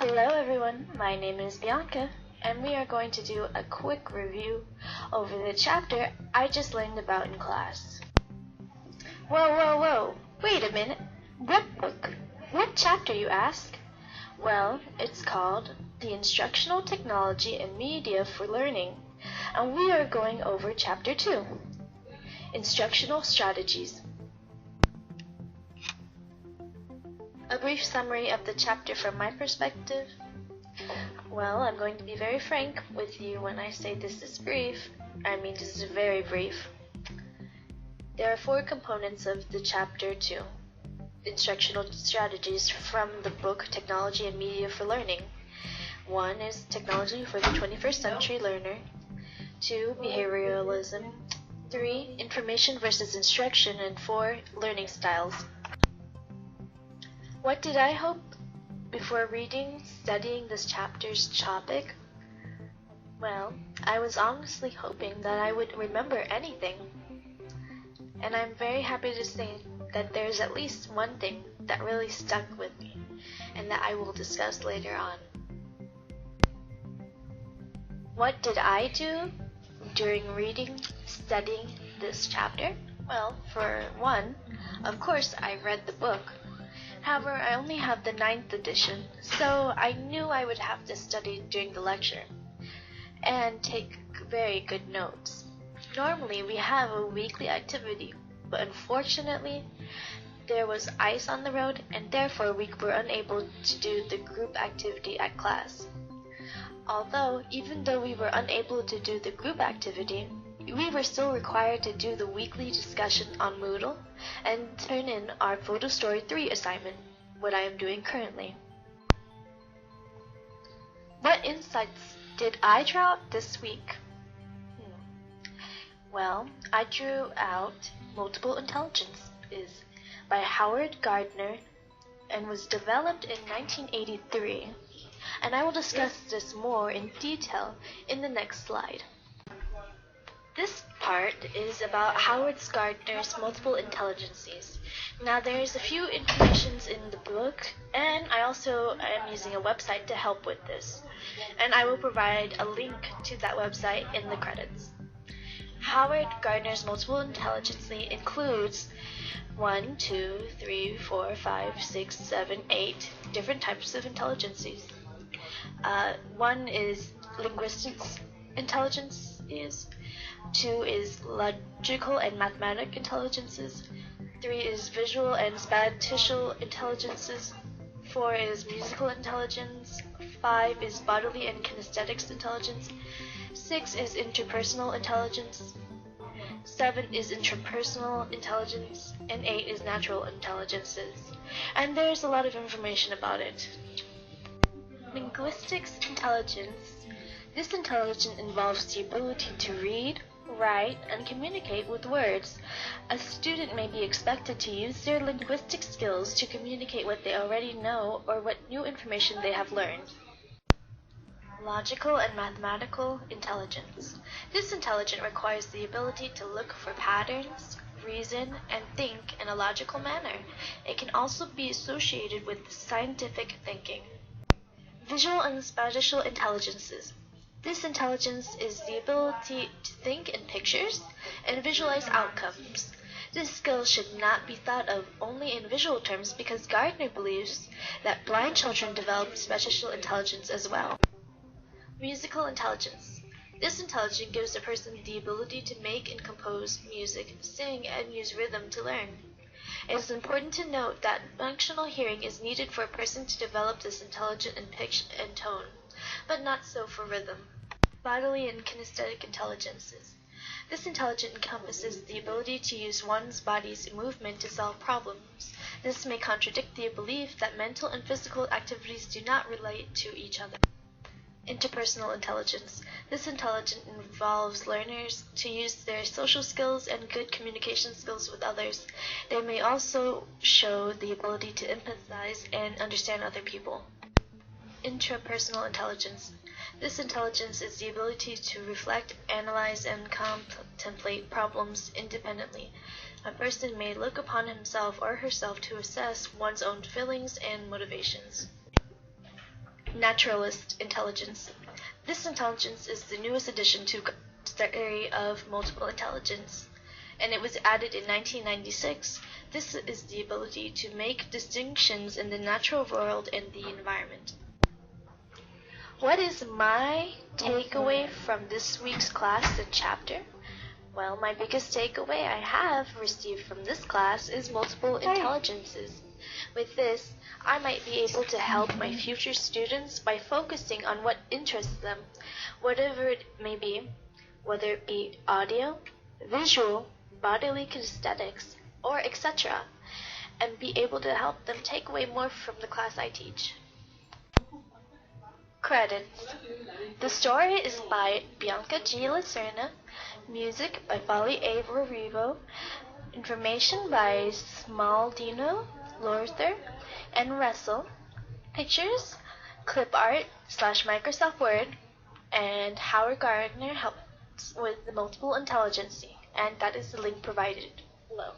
Hello everyone, my name is Bianca, and we are going to do a quick review over the chapter I just learned about in class. Whoa, wait a minute. What book? What chapter, you ask? Well, it's called The Instructional Technology and Media for Learning, and we are going over Chapter 2, Instructional Strategies. A brief summary of the chapter from my perspective. Well, I'm going to be very frank with you when I say this is brief. I mean this is very brief. There are 4 components of the Chapter 2, Instructional Strategies, from the book Technology and Media for Learning. 1 is Technology for the 21st Century Learner. 2, Behavioralism. 3, Information versus Instruction. And 4, Learning Styles. What did I hope before studying this chapter's topic? Well, I was honestly hoping that I would remember anything. And I'm very happy to say that there's at least one thing that really stuck with me, and that I will discuss later on. What did I do during studying this chapter? Well, for one, of course I read the book. However, I only have the 9th edition, so I knew I would have to study during the lecture and take very good notes. Normally, we have a weekly activity, but unfortunately, there was ice on the road, and therefore we were unable to do the group activity at class. Although, even though we were unable to do the group activity, we were still required to do the weekly discussion on Moodle and turn in our Photo Story 3 assignment, what I am doing currently. What insights did I draw out this week? Well, I drew out Multiple Intelligence by Howard Gardner and was developed in 1983, and I will discuss this more in detail in the next slide. This part is about Howard Gardner's multiple intelligences. Now there is a few informations in the book, and I also am using a website to help with this, and I will provide a link to that website in the credits. Howard Gardner's multiple intelligences includes 1, 2, 3, 4, 5, 6, 7, 8 different types of intelligences. 1 is linguistics intelligences. 2 is logical and mathematic intelligences. 3 is visual and spatial intelligences. 4 is musical intelligence. 5 is bodily and kinesthetics intelligence. 6 is interpersonal intelligence. 7 is intrapersonal intelligence. And 8 is natural intelligences. And there's a lot of information about it. Linguistics intelligence. This intelligence involves the ability to read, write, and communicate with words. A student may be expected to use their linguistic skills to communicate what they already know or what new information they have learned. Logical and mathematical intelligence. This intelligence requires the ability to look for patterns, reason, and think in a logical manner. It can also be associated with scientific thinking. Visual and spatial intelligences. This intelligence is the ability to think in pictures and visualize outcomes. This skill should not be thought of only in visual terms because Gardner believes that blind children develop spatial intelligence as well. Musical intelligence. This intelligence gives a person the ability to make and compose music, sing, and use rhythm to learn. It is important to note that functional hearing is needed for a person to develop this intelligence in pitch and tone, but not so for rhythm. Bodily and kinesthetic intelligences. This intelligence encompasses the ability to use one's body's movement to solve problems. This may contradict the belief that mental and physical activities do not relate to each other. Interpersonal intelligence. This intelligence involves learners to use their social skills and good communication skills with others. They may also show the ability to empathize and understand other people. Intrapersonal intelligence. This intelligence is the ability to reflect, analyze, and contemplate problems independently. A person may look upon himself or herself to assess one's own feelings and motivations. Naturalist intelligence. This intelligence is the newest addition to the area of multiple intelligence, and it was added in 1996. This is the ability to make distinctions in the natural world and the environment. What is my takeaway from this week's class and chapter? Well, my biggest takeaway I have received from this class is multiple intelligences. With this, I might be able to help my future students by focusing on what interests them, whatever it may be, whether it be audio, visual, bodily kinesthetics, or etc., and be able to help them take away more from the class I teach. Credits. The story is by Bianca G. Lacerna, music by Folly A. Rorivo, information by Smaldino, Lorther, and Russell, pictures, clip art / Microsoft Word, and Howard Gardner helps with the multiple intelligence, and that is the link provided below.